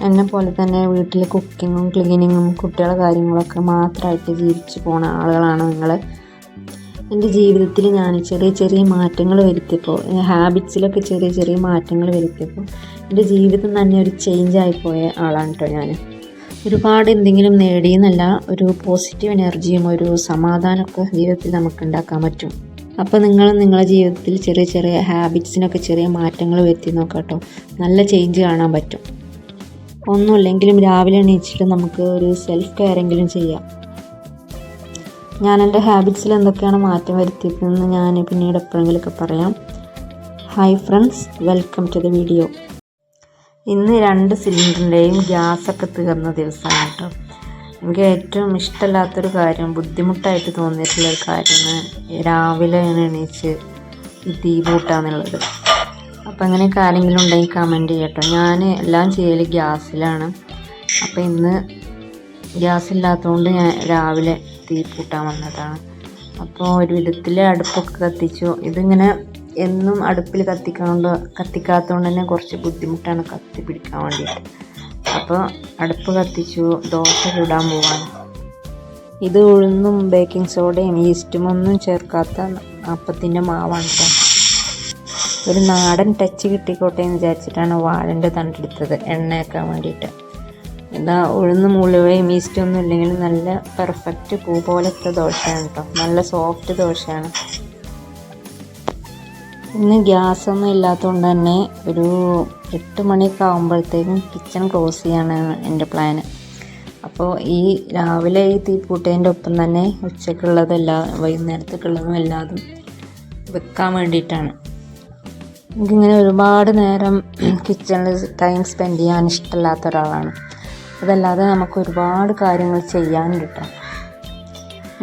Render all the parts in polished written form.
എന്നെ പോലെ തന്നെ വീട്ടിൽ കുക്കിങ്ങും ക്ലീനിങ്ങും കുട്ടികളുടെ കാര്യങ്ങളൊക്കെ മാത്രമായിട്ട് ജീവിച്ചു പോണ ആളുകളാണ് നിങ്ങൾ. എൻ്റെ ജീവിതത്തിൽ ഞാൻ ചെറിയ ചെറിയ മാറ്റങ്ങൾ വരുത്തിയപ്പോൾ, ഹാബിറ്റ്സിലൊക്കെ ചെറിയ ചെറിയ മാറ്റങ്ങൾ വരുത്തിയപ്പോൾ എൻ്റെ ജീവിതം തന്നെ ഒരു ചേഞ്ച് ആയിപ്പോയ ആളാണ് കേട്ടോ ഞാൻ. ഒരുപാട് എന്തെങ്കിലും നേടിയെന്നല്ല, ഒരു പോസിറ്റീവ് എനർജിയും ഒരു സമാധാനമൊക്കെ ജീവിതത്തിൽ നമുക്ക് ഉണ്ടാക്കാൻ പറ്റും. അപ്പോൾ നിങ്ങളും നിങ്ങളുടെ ജീവിതത്തിൽ ചെറിയ ചെറിയ ഹാബിറ്റ്സിനൊക്കെ ചെറിയ മാറ്റങ്ങൾ വരുത്തി നോക്കാം കേട്ടോ. നല്ല ചേഞ്ച് കാണാൻ പറ്റും. ഒന്നുമില്ലെങ്കിലും രാവിലെ എണീച്ചിട്ട് നമുക്ക് ഒരു സെൽഫ് കെയറെങ്കിലും ചെയ്യാം. ഞാൻ എൻ്റെ ഹാബിറ്റ്സിൽ എന്തൊക്കെയാണ് മാറ്റം വരുത്തിയതെന്ന് ഞാൻ പിന്നീട് എപ്പോഴെങ്കിലുമൊക്കെ പറയാം. Hi friends, welcome to the video. ഇന്ന് 2 സിലിണ്ടറിൻ്റെയും ഗ്യാസൊക്കെ തീർന്ന ദിവസമാണ് കേട്ടോ. എനിക്ക് ഏറ്റവും ഇഷ്ടമില്ലാത്തൊരു കാര്യം, ബുദ്ധിമുട്ടായിട്ട് തോന്നിയിട്ടുള്ളൊരു കാര്യമാണ് രാവിലെ എണീച്ച് ഈ തീ പൂട്ടാന്നുള്ളത്. അപ്പോൾ അങ്ങനെയൊക്കെ ആരെങ്കിലും ഉണ്ടെങ്കിൽ കമൻറ്റ് ചെയ്യട്ടോ. ഞാൻ എല്ലാം ചെയ്യൽ ഗ്യാസിലാണ്. അപ്പോൾ ഇന്ന് ഗ്യാസ് ഇല്ലാത്തതുകൊണ്ട് ഞാൻ രാവിലെ തീ പൂട്ടാൻ വന്നതാണ്. അപ്പോൾ ഒരു വിധത്തിൽ അടുപ്പൊക്കെ കത്തിച്ചു. ഇതിങ്ങനെ എന്നും അടുപ്പിൽ കത്തിക്കാത്തതുകൊണ്ട് തന്നെ കുറച്ച് ബുദ്ധിമുട്ടാണ് കത്തി പിടിക്കാൻ വേണ്ടിയിട്ട്. അപ്പോൾ അടുപ്പ് കത്തിച്ചു, ദോശ ചുടാൻ പോവാണ്. ഇത് ഉഴുന്നും ബേക്കിംഗ് സോഡയും ഈസ്റ്റും ഒന്നും ചേർക്കാത്ത അപ്പത്തിൻ്റെ മാവാണ് കേട്ടോ. ഒരു നാടൻ ടച്ച് കിട്ടിക്കോട്ടെ എന്ന് വിചാരിച്ചിട്ടാണ് വാഴൻ്റെ തണ്ടെടുത്തത് എണ്ണയാക്കാൻ വേണ്ടിയിട്ട്. ഇതാ ഉഴുന്നും ഉലുവയും ഈസ്റ്റും ഒന്നും ഇല്ലെങ്കിൽ നല്ല പെർഫെക്റ്റ് പൂ പോലത്തെ ദോശയാണ് കേട്ടോ. നല്ല സോഫ്റ്റ് ദോശയാണ്. ഇന്ന് ഗ്യാസൊന്നും ഇല്ലാത്തതുകൊണ്ട് തന്നെ ഒരു 8 മണിയൊക്കെ ആകുമ്പോഴത്തേക്കും കിച്ചൺ ക്ലോസ് ചെയ്യാണ് എൻ്റെ പ്ലാന്. അപ്പോൾ ഈ രാവിലെ ഈ തീപ്പൂട്ടേൻ്റെ ഒപ്പം തന്നെ ഉച്ചക്കുള്ളതെല്ലാം വൈകുന്നേരത്തേക്കുള്ളതും എല്ലാതും വെക്കാൻ വേണ്ടിയിട്ടാണ്. എനിക്കിങ്ങനെ ഒരുപാട് നേരം കിച്ചണിൽ ടൈം സ്പെൻഡ് ചെയ്യാൻ ഇഷ്ടമില്ലാത്ത ഒരാളാണ്. അതല്ലാതെ നമുക്ക് ഒരുപാട് കാര്യങ്ങൾ ചെയ്യാനുണ്ട് കേട്ടോ.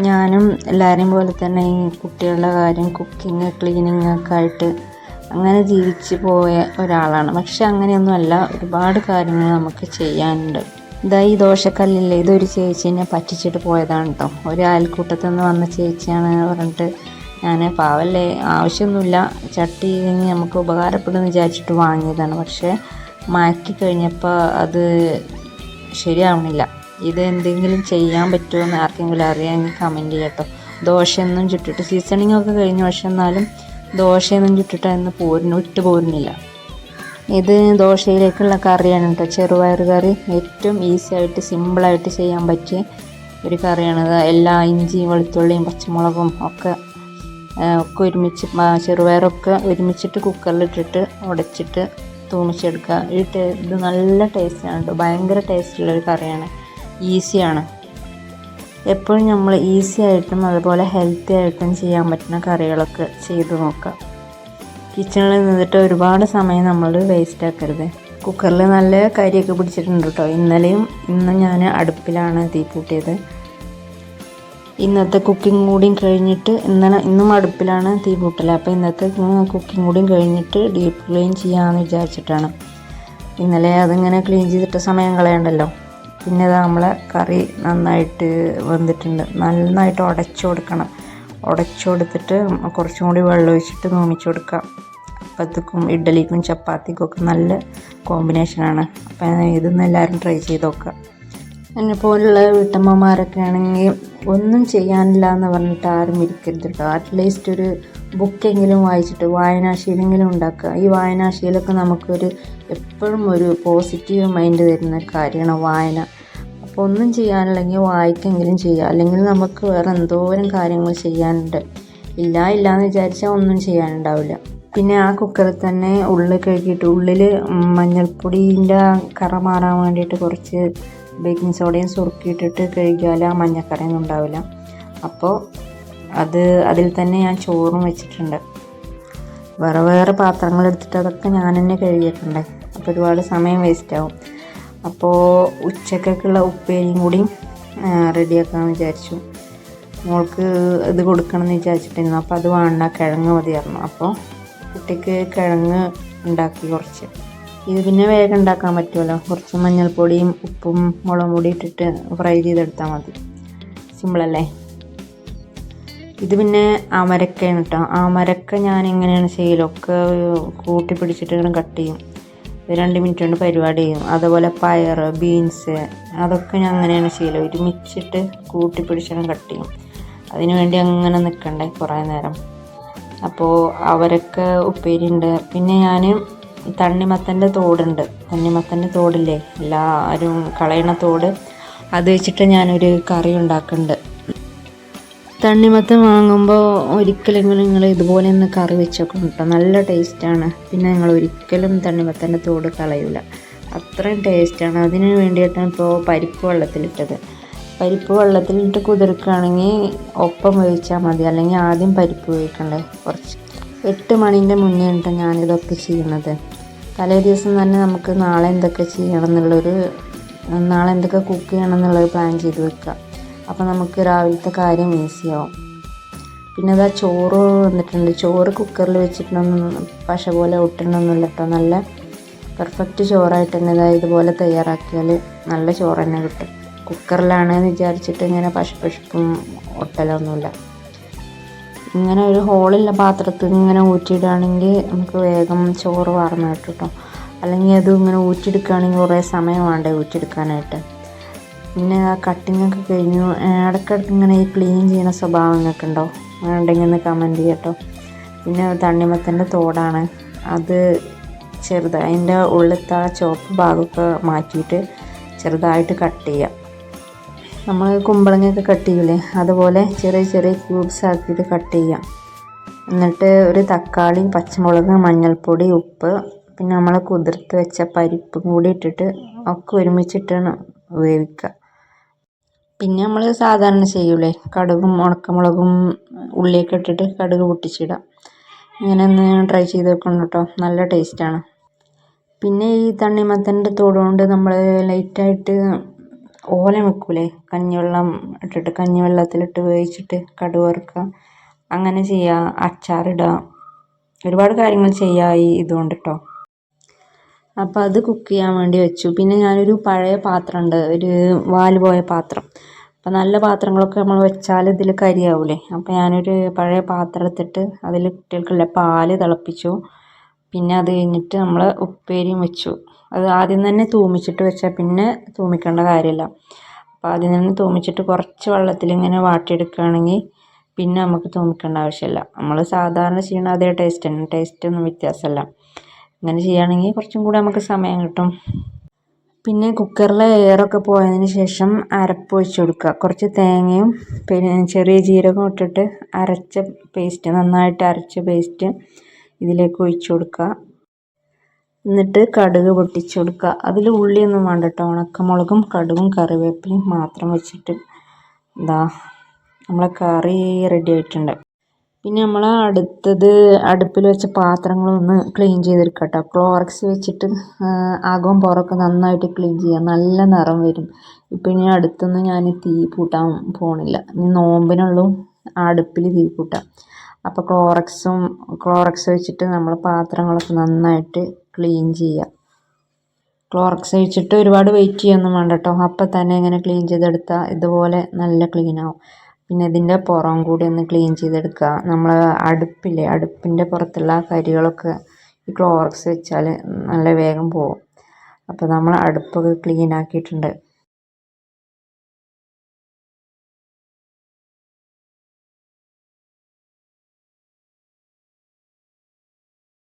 ഞാനും എല്ലാവരെയും പോലെ തന്നെ ഈ കുട്ടികളുടെ കാര്യം, കുക്കിങ് ക്ലീനിങ് ഒക്കെ ആയിട്ട് അങ്ങനെ ജീവിച്ച് പോയ ഒരാളാണ്. പക്ഷെ അങ്ങനെയൊന്നുമല്ല, ഒരുപാട് കാര്യങ്ങൾ നമുക്ക് ചെയ്യാനുണ്ട്. ഇതാ ഈ ദോശക്കല്ലില്ലേ, ഇതൊരു ചേച്ചീനെ പറ്റിച്ചിട്ട് പോയതാണ് കേട്ടോ. ഒരു അയൽക്കൂട്ടത്തിൽ നിന്ന് വന്ന ചേച്ചിയാണ് പറഞ്ഞിട്ട് ഞാൻ പാവല്ലേ, ആവശ്യമൊന്നുമില്ല, ചട്ടി നമുക്ക് ഉപകാരപ്പെടുമെന്ന് വിചാരിച്ചിട്ട് വാങ്ങിയതാണ്. പക്ഷേ മാറ്റി കഴിഞ്ഞപ്പോൾ അത് ശരിയാവണില്ല. ഇത് എന്തെങ്കിലും ചെയ്യാൻ പറ്റുമോ എന്ന് ആർക്കെങ്കിലും അറിയാമെങ്കിൽ കമൻറ്റ് ചെയ്യട്ടോ. ദോശയൊന്നും ചുട്ടിട്ട് സീസണിങ് ഒക്കെ കഴിഞ്ഞു, പക്ഷെ എന്നാലും ദോശയൊന്നും ചുട്ടിട്ട് ഇന്ന് വിട്ട് പോരുന്നില്ല. ഇത് ദോശയിലേക്കുള്ള കറിയാണ് കേട്ടോ, ചെറുപയർ കറി. ഏറ്റവും ഈസി ആയിട്ട് സിമ്പിളായിട്ട് ചെയ്യാൻ പറ്റിയ ഒരു കറിയാണിത്. എല്ലാ ഇഞ്ചിയും വെളുത്തുള്ളിയും പച്ചമുളകും ഒക്കെ ഒരുമിച്ച്, ചെറുപയറൊക്കെ ഒരുമിച്ചിട്ട് കുക്കറിലിട്ടിട്ട് ഉടച്ചിട്ട് തൂമിച്ചെടുക്കുക. ഇത് നല്ല ടേസ്റ്റാണ് കേട്ടോ, ഭയങ്കര ടേസ്റ്റുള്ളൊരു കറിയാണ്. ഈസിയാണ്. എപ്പോഴും നമ്മൾ ഈസി ആയിട്ടും അതുപോലെ ഹെൽത്തി ആയിട്ടും ചെയ്യാൻ പറ്റുന്ന കറികളൊക്കെ ചെയ്ത് നോക്കാം. കിച്ചണിൽ നിന്നിട്ട് ഒരുപാട് സമയം നമ്മൾ വേസ്റ്റ് ആക്കരുത്. കുക്കറിൽ നല്ല കരിയൊക്കെ പിടിച്ചിട്ടുണ്ട് കേട്ടോ. ഇന്നും ഞാൻ അടുപ്പിലാണ് തീ പൂട്ടിയത്. ഇന്നത്തെ കുക്കിംഗ് കൂടിയും കഴിഞ്ഞിട്ട്, ഇന്നും അടുപ്പിലാണ് തീ പൂട്ടൽ. അപ്പോൾ ഇന്നത്തെ കുക്കിംഗ് കൂടിയും കഴിഞ്ഞിട്ട് ഡീപ്പ് ക്ലീൻ ചെയ്യാമെന്ന് വിചാരിച്ചിട്ടാണ്. ഇന്നലെ അതിങ്ങനെ ക്ലീൻ ചെയ്തിട്ട് സമയം കളയണ്ടല്ലോ. പിന്നെ അത് നമ്മളെ കറി നന്നായിട്ട് വെന്തിട്ടുണ്ട്. നന്നായിട്ട് ഉടച്ചു കൊടുക്കണം. ഉടച്ചു കൊടുത്തിട്ട് കുറച്ചും കൂടി വെള്ളം ഒഴിച്ചിട്ട് തൂമിച്ച് കൊടുക്കാം. അപ്പത്തേക്കും ഇഡ്ഡലിക്കും ചപ്പാത്തിക്കും ഒക്കെ നല്ല കോമ്പിനേഷനാണ്. അപ്പം ഇതൊന്നും എല്ലാവരും ട്രൈ ചെയ്ത് നോക്കുക. എന്നെപ്പോലുള്ള വീട്ടമ്മമാരൊക്കെ ആണെങ്കിൽ ഒന്നും ചെയ്യാനില്ല എന്ന് പറഞ്ഞിട്ട് ആരും ഇരിക്കരുത് കേട്ടോ. അറ്റ്ലീസ്റ്റ് ഒരു ബുക്കെങ്കിലും വായിച്ചിട്ട് വായനാശീലെങ്കിലും ഉണ്ടാക്കുക. ഈ വായനാശീലമൊക്കെ നമുക്കൊരു എപ്പോഴും ഒരു പോസിറ്റീവ് മൈൻഡ് തരുന്ന കാര്യമാണ് വായന. അപ്പോൾ ഒന്നും ചെയ്യാനില്ലെങ്കിൽ വായിക്കെങ്കിലും ചെയ്യുക. അല്ലെങ്കിൽ നമുക്ക് വേറെ എന്തോരം കാര്യങ്ങൾ ചെയ്യാനുണ്ട്. ഇല്ലാന്ന് വിചാരിച്ചാൽ ഒന്നും ചെയ്യാനുണ്ടാവില്ല. പിന്നെ ആ കുക്കറിൽ തന്നെ ഉള്ളി കഴുകിയിട്ട്, ഉള്ളിൽ മഞ്ഞൾപ്പൊടീൻ്റെ കറ മാറാൻ വേണ്ടിയിട്ട് കുറച്ച് ബേക്കിംഗ് സോഡയും സുറുക്കിയിട്ടിട്ട് കഴുകിയാൽ ആ മഞ്ഞക്കറയൊന്നും ഉണ്ടാവില്ല. അപ്പോൾ അതിൽ തന്നെ ഞാൻ ചോറും വെച്ചിട്ടുണ്ട്. വേറെ പാത്രങ്ങൾ എടുത്തിട്ട് അതൊക്കെ ഞാൻ തന്നെ കഴുകിയിട്ടുണ്ട്. അപ്പോൾ ഒരുപാട് സമയം വേസ്റ്റാവും. അപ്പോൾ ഉച്ചക്കൊക്കെയുള്ള ഉപ്പേരിയും കൂടി റെഡിയാക്കാമെന്ന് വിചാരിച്ചു. മോൾക്ക് ഇത് കൊടുക്കണമെന്ന് വിചാരിച്ചിട്ടിരുന്നു. അപ്പോൾ അത് വേണ്ട, കിഴങ്ങ് മതിയായിരുന്നു. അപ്പോൾ കുട്ടിക്ക് കിഴങ്ങ് ഉണ്ടാക്കി കുറച്ച്. ഇത് പിന്നെ വേഗം ഉണ്ടാക്കാൻ പറ്റുമല്ലോ. കുറച്ച് മഞ്ഞൾപ്പൊടിയും ഉപ്പും മുളകും പൊടി ഇട്ടിട്ട് ഫ്രൈ ചെയ്തെടുത്താൽ മതി. സിമ്പിളല്ലേ. ഇത് പിന്നെ അമരക്കയാണ് കേട്ടോ. അമരക്ക ഞാൻ എങ്ങനെയാണ് ചെയ്യലൊക്കെ കൂട്ടി പിടിച്ചിട്ട് കട്ട് ചെയ്യും. 2 മിനിറ്റ് കൊണ്ട് പരിപാടി ചെയ്യും. അതുപോലെ പയർ, ബീൻസ് അതൊക്കെ ഞാൻ അങ്ങനെയാണ് ചെയ്യല്. ഒരുമിച്ചിട്ട് കൂട്ടി പിടിച്ചാലും കട്ട് ചെയ്യും. അതിനു വേണ്ടി അങ്ങനെ നിൽക്കണ്ടേ കുറേ നേരം. അപ്പോൾ അവരൊക്കെ ഉപ്പേരിയുണ്ട്. പിന്നെ ഞാൻ തണ്ണിമത്തൻ്റെ തോടുണ്ട്, തണ്ണിമത്തൻ്റെ തോടില്ലേ, എല്ലാവരും കളയണ തോട്, അത് വെച്ചിട്ട് ഞാനൊരു കറി ഉണ്ടാക്കുന്നുണ്ട്. തണ്ണിമത്തൻ വാങ്ങുമ്പോൾ ഒരിക്കലെങ്കിലും നിങ്ങൾ ഇതുപോലെ ഒന്ന് കറി വെച്ചോക്കണം കേട്ടോ, നല്ല ടേസ്റ്റാണ്. പിന്നെ നിങ്ങൾ ഒരിക്കലും തണ്ണിമത്തൻ്റെ തോട് കളയില്ല, അത്രയും ടേസ്റ്റാണ്. അതിന് വേണ്ടിയിട്ടാണ് ഇപ്പോൾ പരിപ്പ് വെള്ളത്തിലിട്ടത്. പരിപ്പ് വെള്ളത്തിലിട്ട് കുതിർക്കുകയാണെങ്കിൽ ഒപ്പം വേവിച്ചാൽ മതി, അല്ലെങ്കിൽ ആദ്യം പരിപ്പ് വേവിക്കണ്ടേ. കുറച്ച് 8 മണീൻ്റെ മുന്നേ ഉണ്ട് ഞാനിതൊക്കെ ചെയ്യുന്നത്. തലേ ദിവസം തന്നെ നമുക്ക് നാളെ എന്തൊക്കെ നാളെ എന്തൊക്കെ കുക്ക് ചെയ്യണം എന്നുള്ളത് പ്ലാൻ ചെയ്ത് വെക്കുക. അപ്പോൾ നമുക്ക് രാവിലത്തെ കാര്യം ഈസിയാവും. പിന്നെ അതാ ചോറ് വന്നിട്ടുണ്ട്. ചോറ് കുക്കറിൽ വെച്ചിട്ടൊന്നും പശ പോലെ ഒട്ടണമൊന്നുമില്ല കേട്ടോ, നല്ല പെർഫെക്റ്റ് ചോറായിട്ട് തന്നെ ഇതുപോലെ തയ്യാറാക്കിയാൽ നല്ല ചോറ് തന്നെ കിട്ടും. കുക്കറിലാണെന്ന് വിചാരിച്ചിട്ട് ഇങ്ങനെ പശപ്പും ഒട്ടലൊന്നുമില്ല. ഇങ്ങനെ ഒരു ഹോളുള്ള പാത്രത്തിൽ ഇങ്ങനെ ഊറ്റിയിടുകയാണെങ്കിൽ നമുക്ക് വേഗം ചോറ് വാർന്ന് കിട്ടും കേട്ടോ. അല്ലെങ്കിൽ അത് ഇങ്ങനെ ഊറ്റിയെടുക്കുകയാണെങ്കിൽ കുറേ സമയം വേണ്ടേ ഊറ്റിയെടുക്കാനായിട്ട്. പിന്നെ ആ കട്ടിങ്ങൊക്കെ കഴിഞ്ഞു. ഇടയ്ക്കിടയ്ക്ക് ഇങ്ങനെ ഈ ക്ലീൻ ചെയ്യുന്ന സ്വഭാവങ്ങളൊക്കെ ഉണ്ടോ, ഉണ്ടെങ്കിൽ ഒന്ന് കമൻറ്റ് ചെയ്യട്ടോ. പിന്നെ തണ്ണിമത്തൻ്റെ തോടാണ്, അത് അതിൻ്റെ ഉള്ളിലത്തെ ആ ചുവപ്പ് ഭാഗമൊക്കെ മാറ്റിയിട്ട് ചെറുതായിട്ട് കട്ട് ചെയ്യുക. നമ്മൾ കുമ്പളങ്ങയൊക്കെ കട്ട് ചെയ്യില്ലേ, അതുപോലെ ചെറിയ ചെറിയ ക്യൂബ്സ് ആക്കിയിട്ട് കട്ട് ചെയ്യാം. എന്നിട്ട് ഒരു തക്കാളി, പച്ചമുളക്, മഞ്ഞൾപ്പൊടി, ഉപ്പ്, പിന്നെ നമ്മൾ കുതിർത്ത് വെച്ച പരിപ്പും കൂടി ഇട്ടിട്ട് ഒക്കെ ഒരുമിച്ചിട്ടാണ് വേവിക്കുക. പിന്നെ നമ്മൾ സാധാരണ ചെയ്യൂലേ, കടുകും ഉണക്കമുളകും ഉള്ളിയൊക്കെ ഇട്ടിട്ട് കടുക് പൊട്ടിച്ചിടാം. ഇങ്ങനെ ഒന്ന് ട്രൈ ചെയ്ത് വെക്കണം കേട്ടോ, നല്ല ടേസ്റ്റാണ്. പിന്നെ ഈ തണ്ണിമത്തൻ്റെ തോടുകൊണ്ട് നമ്മൾ ലൈറ്റായിട്ട് ഓലം വെക്കൂലേ, കഞ്ഞിവെള്ളം ഇട്ടിട്ട് കഞ്ഞിവെള്ളത്തിലിട്ട് വേവിച്ചിട്ട് കടുക് വറുക്കുക, അങ്ങനെ ചെയ്യുക. അച്ചാറിടുക, ഒരുപാട് കാര്യങ്ങൾ ചെയ്യുക ഈ ഇതുകൊണ്ട് കേട്ടോ. അപ്പോൾ അത് കുക്ക് ചെയ്യാൻ വേണ്ടി വെച്ചു. പിന്നെ ഞാനൊരു പഴയ പാത്രമുണ്ട്, ഒരു വാല് പോയ പാത്രം. അപ്പോൾ നല്ല പാത്രങ്ങളൊക്കെ നമ്മൾ വെച്ചാൽ ഇതിൽ കരിയാവൂലേ. അപ്പോൾ ഞാനൊരു പഴയ പാത്രം എടുത്തിട്ട് അതിൽ കുട്ടികൾക്കുള്ള പാല് തിളപ്പിച്ചു. പിന്നെ അത് കഴിഞ്ഞിട്ട് നമ്മൾ ഉപ്പേരിയും വെച്ചു. അത് ആദ്യം തന്നെ തൂമിച്ചിട്ട് വെച്ചാൽ പിന്നെ തൂമിക്കേണ്ട കാര്യമില്ല. അപ്പോൾ ആദ്യം തന്നെ തൂമിച്ചിട്ട് കുറച്ച് വെള്ളത്തിൽ ഇങ്ങനെ വാട്ടിയെടുക്കുകയാണെങ്കിൽ പിന്നെ നമുക്ക് തൂമിക്കേണ്ട ആവശ്യമില്ല. നമ്മൾ സാധാരണ ചെയ്യണ അതേ ടേസ്റ്റ് തന്നെ, ടേസ്റ്റൊന്നും വ്യത്യാസമല്ല. ഇങ്ങനെ ചെയ്യുകയാണെങ്കിൽ കുറച്ചും കൂടെ നമുക്ക് സമയം കിട്ടും. പിന്നെ കുക്കറിലെ എയറൊക്കെ പോയതിന് ശേഷം അരപ്പ് ഒഴിച്ച് കൊടുക്കുക. കുറച്ച് തേങ്ങയും പിന്നെ ചെറിയ ജീരകം ഇട്ടിട്ട് അരച്ച പേസ്റ്റ്, നന്നായിട്ട് അരച്ച പേസ്റ്റ് ഇതിലേക്ക് ഒഴിച്ച് കൊടുക്കുക. എന്നിട്ട് കടുക് പൊട്ടിച്ച് കൊടുക്കുക. അതിൽ ഉള്ളിയൊന്നും വേണ്ട കേട്ടോ, ഉണക്കമുളകും കടുകും കറിവേപ്പിലയും മാത്രം വെച്ചിട്ട് നമ്മളെ കറി റെഡി ആയിട്ടുണ്ട്. പിന്നെ നമ്മൾ അടുപ്പിൽ വെച്ച പാത്രങ്ങളൊന്ന് ക്ലീൻ ചെയ്തെടുക്കുക കേട്ടോ. ക്ലോറക്സ് വെച്ചിട്ട് അകവും പുറമൊക്കെ നന്നായിട്ട് ക്ലീൻ ചെയ്യുക, നല്ല നിറം വരും. ഇപ്പം ഇനി അടുത്തൊന്നും ഞാൻ തീ പൂട്ടാൻ പോണില്ല, ഇനി നോമ്പിനുള്ളൂ അടുപ്പിൽ തീ പൂട്ടാം. അപ്പോൾ ക്ലോറക്സ് വെച്ചിട്ട് നമ്മൾ പാത്രങ്ങളൊക്കെ നന്നായിട്ട് ക്ലീൻ ചെയ്യുക. ക്ലോറക്സ് വെച്ചിട്ട് ഒരുപാട് വെയിറ്റ് ചെയ്യൊന്നും വേണ്ട കേട്ടോ, അപ്പം തന്നെ ഇങ്ങനെ ക്ലീൻ ചെയ്തെടുത്താൽ ഇതുപോലെ നല്ല ക്ലീൻ ആവും. പിന്നെ ഇതിൻ്റെ പുറം കൂടി ഒന്ന് ക്ലീൻ ചെയ്തെടുക്കുക. നമ്മൾ അടുപ്പിൻ്റെ പുറത്തുള്ള കരികളൊക്കെ ഈ ക്ലോറക്സ് വെച്ചാൽ നല്ല വേഗം പോകും. അപ്പോൾ നമ്മൾ അടുപ്പൊക്കെ ക്ലീൻ ആക്കിയിട്ടുണ്ട്.